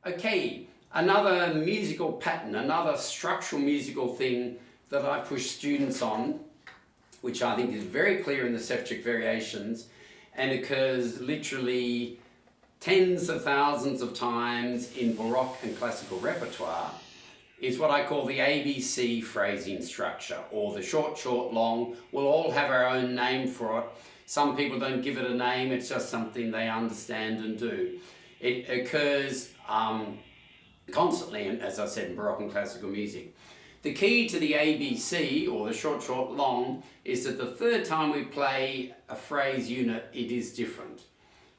Okay, another musical pattern, another structural musical thing that I push students on, which I think is very clear in the Sevcik variations and occurs literally tens of thousands of times in Baroque and classical repertoire, is what I call the ABC phrasing structure, or the short, short, long. We'll all have our own name for it. Some people don't give it a name, it's just something they understand and do. It occurs constantly, as I said, in Baroque and classical music. The key to the ABC, or the short, short, long, is that the third time we play a phrase unit, it is different.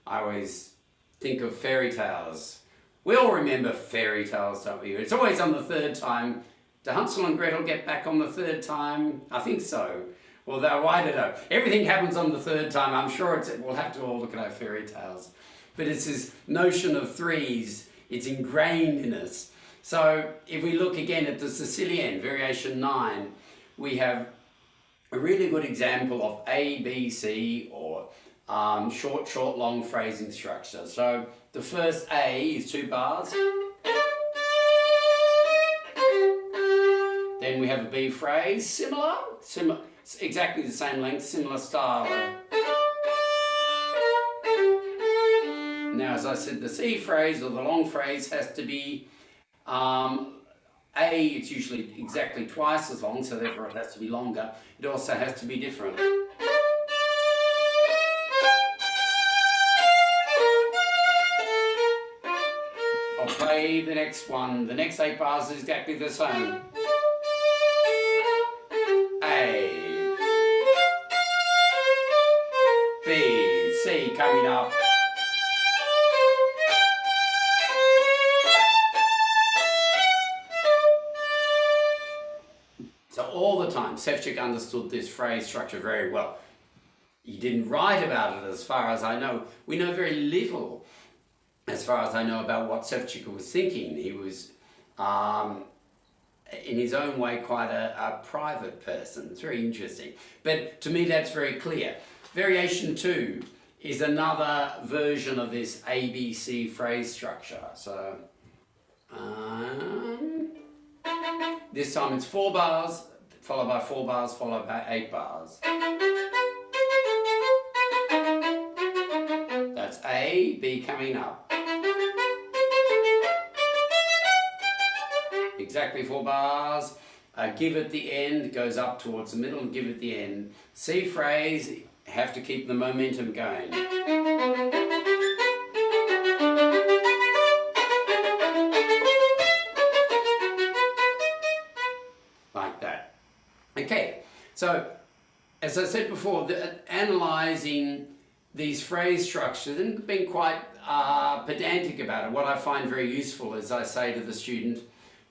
I always think of fairy tales. We all remember fairy tales, don't we? It's always on the third time. Do Hansel and Gretel get back on the third time? I think so. Although, I don't know. Everything happens on the third time. I'm sure we'll have to all look at our fairy tales. But it's this notion of threes. It's ingrained in us. So if we look again at the Sicilian, variation 9, we have a really good example of ABC, or short, short, long phrasing structure. So the first A is 2 bars. Then we have a B phrase, similar, exactly the same length, similar style. Now, as I said, the C phrase, or the long phrase, has to be A, it's usually exactly twice as long, so therefore it has to be longer. It also has to be different. I'll play the next one. The next 8 bars is exactly the same. A, B, C coming up. So all the time, Sevcik understood this phrase structure very well. He didn't write about it as far as I know. We know very little as far as I know about what Sevcik was thinking. He was, in his own way, quite a private person. It's very interesting. But to me, that's very clear. Variation 2 is another version of this ABC phrase structure. So, this time it's 4 bars, followed by 4 bars, followed by 8 bars. That's A, B coming up. Exactly 4 bars. Give at the end, goes up towards the middle, and give at the end. C phrase, have to keep the momentum going. Like that. Okay, so as I said before, analysing these phrase structures and being quite pedantic about it, what I find very useful is I say to the student,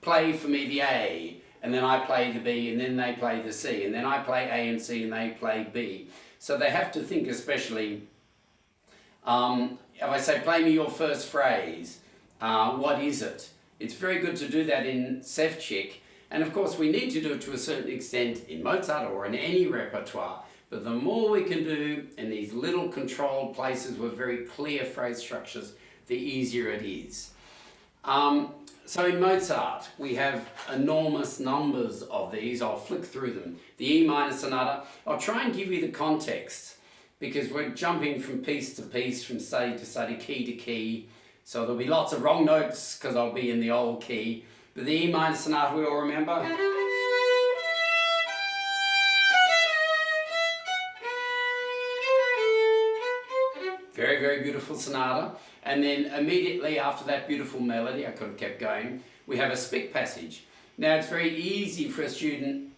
play for me the A, and then I play the B, and then they play the C, and then I play A and C, and they play B. So they have to think, especially, if I say, play me your first phrase, what is it? It's very good to do that in Sevcik, and of course we need to do it to a certain extent in Mozart or in any repertoire, but the more we can do in these little controlled places with very clear phrase structures, the easier it is. So in Mozart, we have enormous numbers of these. I'll flick through them. The E minor sonata. I'll try and give you the context because we're jumping from piece to piece, from study to study, key to key. So there'll be lots of wrong notes because I'll be in the old key. But the E minor sonata we all remember. Very, very beautiful sonata. And then immediately after that beautiful melody, I could have kept going, we have a spick passage. Now it's very easy for a student,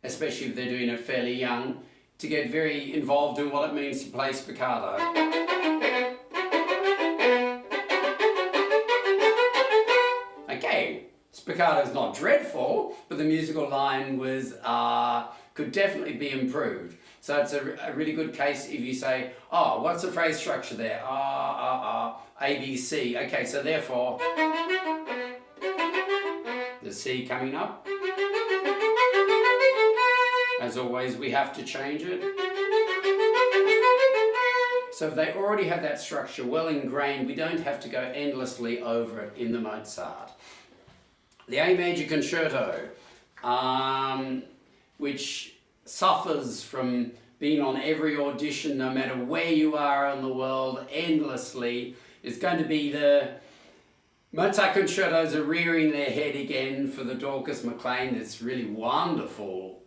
especially if they're doing it fairly young, to get very involved in what it means to play spiccato. Okay, spiccato is not dreadful, but the musical line was could definitely be improved. So it's a really good case if you say, oh, what's the phrase structure there? A, B, C. Okay, so therefore, the C coming up. As always, we have to change it. So if they already have that structure well ingrained, we don't have to go endlessly over it in the Mozart. The A major concerto, which suffers from being on every audition, no matter where you are in the world, endlessly, is going to be the Mozart concertos are rearing their head again for the Dorcas McLean. It's really wonderful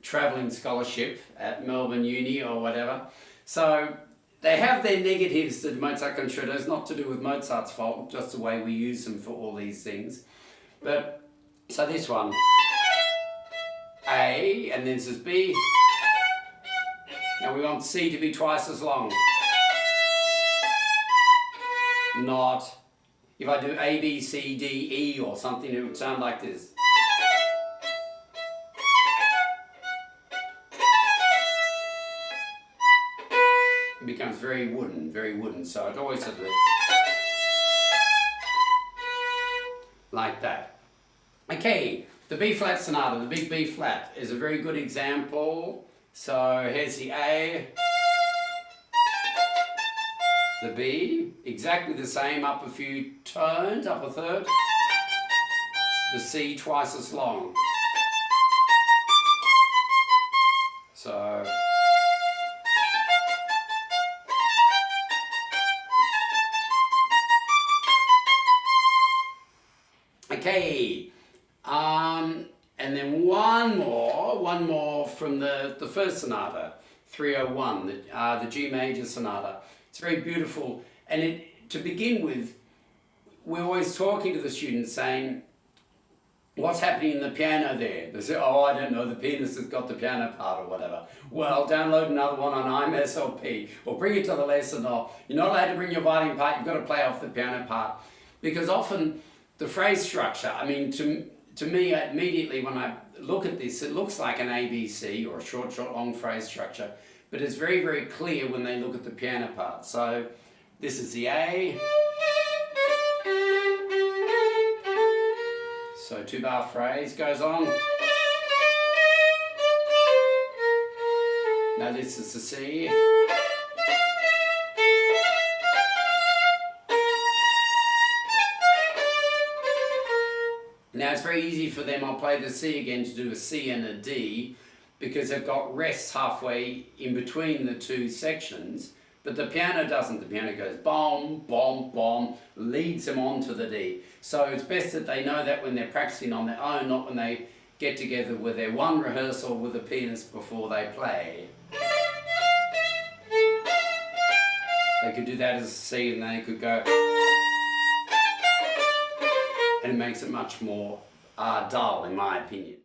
travelling scholarship at Melbourne Uni or whatever. So they have their negatives, the Mozart concertos, not to do with Mozart's fault, just the way we use them for all these things. But, so this one, A, and then this is B. Now we want C to be twice as long. Not, if I do A, B, C, D, E or something, it would sound like this. It becomes very wooden, so it always has to be like that. Okay, the B flat sonata, the big B flat, is a very good example. So here's the A, the B, exactly the same, up a few tones, up a third. The C twice as long. So okay, and then one more from the first sonata, 301, the G major sonata. It's very beautiful, and to begin with, we're always talking to the students saying, what's happening in the piano there? They say, oh, I don't know, the pianist has got the piano part or whatever. Well, download another one on IMSLP, or bring it to the lesson, or you're not allowed to bring your violin part, you've got to play off the piano part. Because often the phrase structure, I mean, to me, immediately when I look at this, it looks like an ABC or a short, long phrase structure, but it's very, very clear when they look at the piano part. So this is the A. So 2-bar phrase goes on. Now this is the C. Now it's very easy for them, I'll play the C again, to do a C and a D, because they've got rests halfway in between the two sections, but the piano doesn't. The piano goes bom, bom, bom, leads them on to the D. So it's best that they know that when they're practicing on their own, not when they get together with their one rehearsal with the pianist before they play. They could do that as a C, and they could go, and it makes it much more dull, in my opinion.